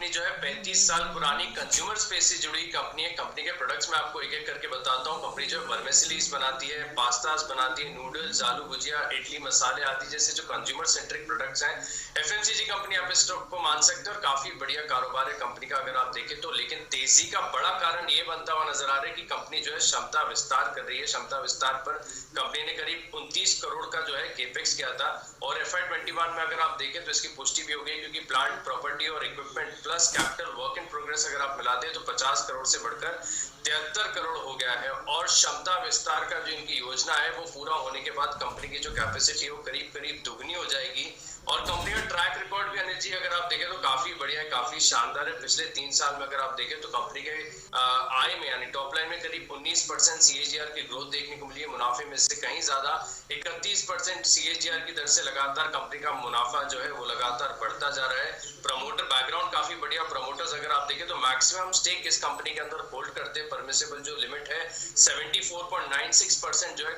Company जो है 35 साल पुरानी कंज्यूमर स्पेस से जुड़ी कंपनी है। कंपनी के प्रोडक्ट्स मैं आपको एक एक करके बताता हूँ। कंपनी जो है वर्मेसिलीज बनाती है, पास्तास बनाती है, नूडल्स, आलू भुजिया, इडली, मसाले आदि जैसे जो कंज्यूमर सेंट्रिक प्रोडक्ट्स हैं। एफएमसीजी कंपनी आप इस स्टॉक को मान सकते हो और काफी बढ़िया कारोबार है कंपनी का अगर आप देखें तो। लेकिन तेजी का बड़ा कारण ये बनता हुआ नजर आ रहा है कि कंपनी जो है क्षमता विस्तार कर रही है। क्षमता विस्तार पर कंपनी ने करीब 29 करोड़ का जो है केपेक्स किया था और FY21 में अगर आप देखें तो इसकी पुष्टि भी हो गई, क्योंकि प्लांट, प्रॉपर्टी और equipment plus capital work in progress अगर आप मिला दें तो 50 करोड़ से बढ़कर 73 करोड़ हो गया है। और क्षमता विस्तार का जो इनकी योजना है वो पूरा होने के बाद कंपनी की जो कैपेसिटी है वो करीब करीब दुगनी हो जाएगी। और कंपनी का ट्रैक रिकॉर्ड भी अनिल जी अगर आप देखें तो काफी बढ़िया है, काफी शानदार है। पिछले 3 साल में अगर आप देखें तो कंपनी के आय में यानी टॉप लाइन में करीब 19% CAGR की ग्रोथ देखने को मिली है। मुनाफे में से कहीं ज्यादा 31% CAGR की दर से लगातार कंपनी का मुनाफा जो है वो लगातार बढ़ता जा रहा है। प्रमोटर बैकग्राउंड काफी बढ़िया। प्रमोटर्स अगर आप देखें तो मैक्सिमम स्टेक इस कंपनी के अंदर होल्ड करते हैं। परमिसेबल जो लिमिट है 74.96% जो है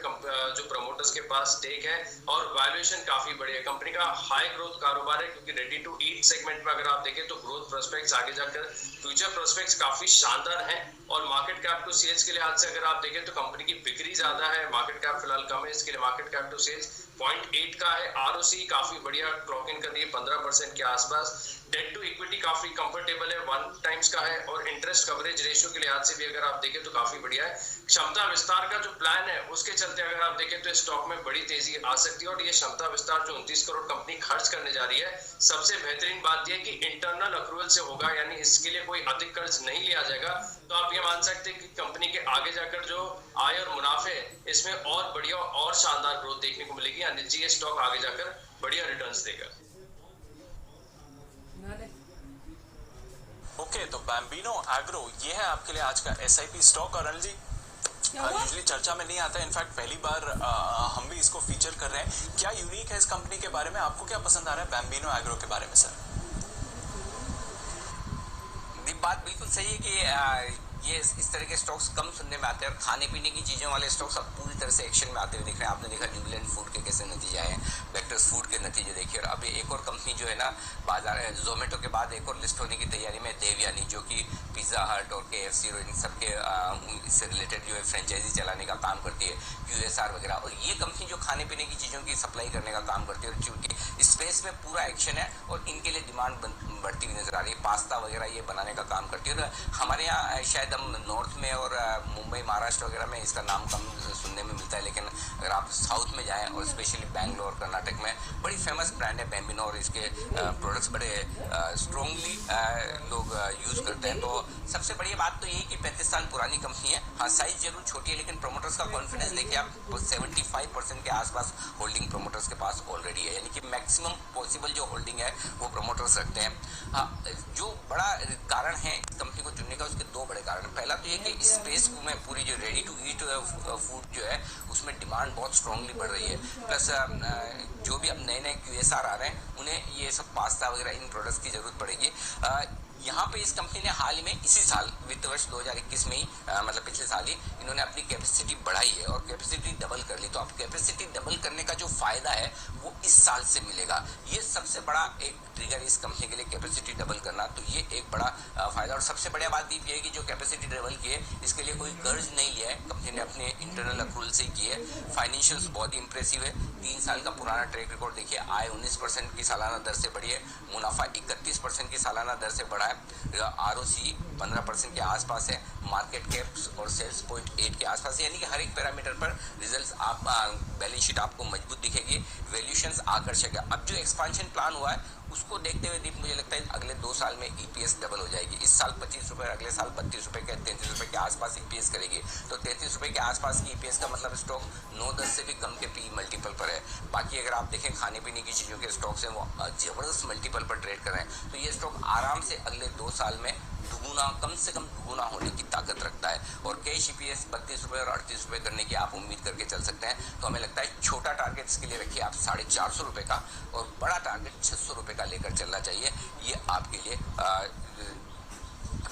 जो प्रमोटर्स के पास स्टेक है। और वैल्यूएशन काफी बढ़िया। कंपनी का हाई ग्रोथ कारोबार है, क्योंकि रेडी टू ईट सेगमेंट में अगर आप देखें तो ग्रोथ प्रोस्पेक्ट्स आगे जाकर फ्यूचर प्रोस्पेक्ट्स काफी शानदार हैं। और मार्केट कैप टू सेल्स के लिहाज से अगर आप देखें तो कंपनी की बिक्री ज्यादा है, मार्केट कैप फिलहाल कम है, इसके लिए मार्केट कैप टू सेल्स 0.8 का है। ROC काफी बढ़िया क्लॉक इन कर रही है 15% के आसपास। डेट टू इक्विटी काफी कंफर्टेबल है, 1 टाइम्स का है। और इंटरेस्ट कवरेज रेशियो के लिहाज से भी अगर आप देखें तो काफी बढ़िया है। क्षमता विस्तार का जो प्लान है उसके चलते अगर आप देखें तो स्टॉक में बड़ी तेजी आ सकती है। और ये क्षमता विस्तार जो 29 करोड़ कंपनी खर्च करने जा रही है, सबसे बेहतरीन बात यह कि इंटरनल अक्रूवल से होगा, यानी इसके लिए कोई अधिक कर्ज नहीं लिया जाएगा। तो आप ये मान सकते हैं कि कंपनी के आगे जाकर जो आय और मुनाफे इसमें और बढ़िया और शानदार ग्रोथ देखने को मिलेगी। अनिल जी, ये स्टॉक आगे जाकर बढ़िया रिटर्न्स देगा। ओके, तो बैम्बिनो एग्रो ये है आपके लिए आज का SIP स्टॉक। और अनिल जी यूजुअली चर्चा में नहीं आता है, इनफैक्ट पहली बार हम भी इसको फीचर कर रहे हैं। क्या यूनिक है इस कंपनी के बारे में, आपको क्या पसंद आ रहा है बैम्बिनो एग्रो के बारे में सर? बात बिल्कुल सही है कि ये इस तरह के स्टॉक्स कम सुनने में आते हैं और खाने पीने की चीज़ों वाले स्टॉक्स अब पूरी तरह से एक्शन में आते हुए दिख रहे हैं। आपने देखा न्यूजीलैंड फूड के कैसे नतीजे आए हैं, वेक्टर्स फूड के नतीजे देखिए। और अभी एक और कंपनी जो है ना बाजार जोमेटो के बाद एक और लिस्ट होने की तैयारी में, देवयानी, जो कि पिज़्ज़ा हट और KFC और इन सबके इससे रिलेटेड जो है फ्रेंचाइजी चलाने का काम करती है, QSR वगैरह। और ये कंपनी जो खाने पीने की चीज़ों की सप्लाई करने का काम करती है, और चूँकि स्पेस में पूरा एक्शन है और इनके लिए डिमांड बढ़ती हुई नजर आ रही है। पास्ता वगैरह ये बनाने का काम करती है। और हमारे यहाँ शायद हम नॉर्थ में और मुंबई, महाराष्ट्र वगैरह में इसका नाम कम सुनने में मिलता है, लेकिन अगर आप साउथ में जाएं और स्पेशली बैंगलोर, कर्नाटक में बड़ी फेमस ब्रांड है बैम्बिनो और इसके प्रोडक्ट्स बड़े स्ट्रॉन्गली लोग यूज़ करते हैं। तो सबसे बड़ी बात तो यही कि 35 साल पुरानी कंपनी है। हाँ, साइज जरूर छोटी है, लेकिन प्रोमोटर्स का कॉन्फिडेंस देखिए आप, 75% के आसपास होल्डिंग प्रोमोटर्स के पास ऑलरेडी है, यानी कि मैक्सिमम पॉसिबल जो होल्डिंग है वो प्रोमोटर्स रखते हैं। हाँ, जो बड़ा कारण है इस कंपनी को चुनने का, उसके 2 बड़े कारण। पहला तो ये कि स्पेस में पूरी जो रेडी टू ईट फूड जो है उसमें डिमांड बहुत स्ट्रांगली बढ़ रही है। प्लस जो भी अब नए नए QSR आ रहे हैं उन्हें ये सब पास्ता वगैरह इन प्रोडक्ट्स की जरूरत पड़ेगी। यहाँ पे इस कंपनी ने हाल ही में इसी साल वित्त वर्ष 2021 में ही मतलब पिछले साल ही इन्होंने अपनी कैपेसिटी बढ़ाई है और कैपेसिटी डबल कर ली। तो अब कैपेसिटी डबल करने का जो फायदा है वो इस साल से मिलेगा। ये सबसे बड़ा एक ट्रिगर इस कंपनी के लिए, कैपेसिटी डबल करना। तो ये एक बड़ा फायदा। और सबसे बढ़िया बात ये है कि जो कैपेसिटी डबल की है इसके लिए कोई कर्ज नहीं लिया है, कंपनी ने अपने इंटरनल अक्रूवल से की है। फाइनेंशियल्स बहुत ही इंप्रेसिव है। 3 साल का पुराना ट्रैक रिकॉर्ड देखिए। आय 19% की सालाना दर से बढ़ी है, मुनाफा 31% की सालाना दर से बढ़ा है, ROC 15% के आसपास है, मार्केट कैप और सेल्स 0.8 के आसपास है, यानी कि हर एक पैरामीटर पर रिजल्ट्स आप बैलेंस शीट आपको मजबूत दिखेगी, वैल्यूएशंस आकर्षक है। अब जो एक्सपांशन प्लान हुआ है उसको देखते हुए दीप मुझे लगता है अगले 2 साल में EPS डबल हो जाएगी। इस साल 25 रुपये, अगले साल 32 रुपये के 33 रुपये के आसपास EPS करेगी। तो 33 रुपये के आसपास की EPS का मतलब स्टॉक 9-10 से भी कम के PE मल्टीपल पर है। बाकी अगर आप देखें खाने पीने की चीज़ों के स्टॉक्स हैं वो ज़बरदस्त मल्टीपल पर ट्रेड कर रहे हैं। तो ये स्टॉक आराम से अगले 2 साल में दुगुना, कम से कम दुगुना होने की ताकत रखता है। और कैश EPS 32 रुपये और 38 रुपये करने की आप उम्मीद करके चल सकते हैं। तो हमें लगता है छोटा टारगेट इसके लिए रखिए आप 450 रुपये का, और बड़ा टारगेट 600 रुपये का लेकर चलना चाहिए। ये आपके लिए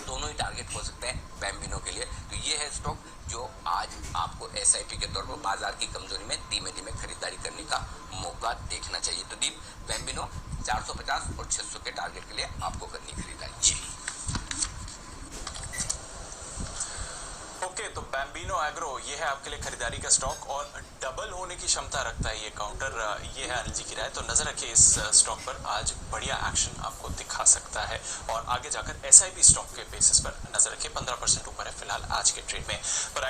दोनों ही टारगेट हो सकते हैं बैम्बिनो के लिए। तो ये है स्टॉक जो आज आपको SIP के तौर पर बाजार की कमजोरी में धीमे धीमे खरीदारी करने का मौका देखना चाहिए। तो दीप, बैम्बिनो 450 और 600 के टारगेट के लिए आपको करनी खरीदारी। जी। ओके, तो बैम्बिनो एग्रो ये है आपके लिए खरीदारी का स्टॉक और डबल होने की क्षमता रखता है ये काउंटर। ये है अनिल जी की राय। तो नजर रखिए इस स्टॉक पर, आज बढ़िया एक्शन आपको दिखा सकता है और आगे जाकर SIP स्टॉक के बेसिस पर नजर रखिए 15% ऊपर है फिलहाल आज के ट्रेड में। पर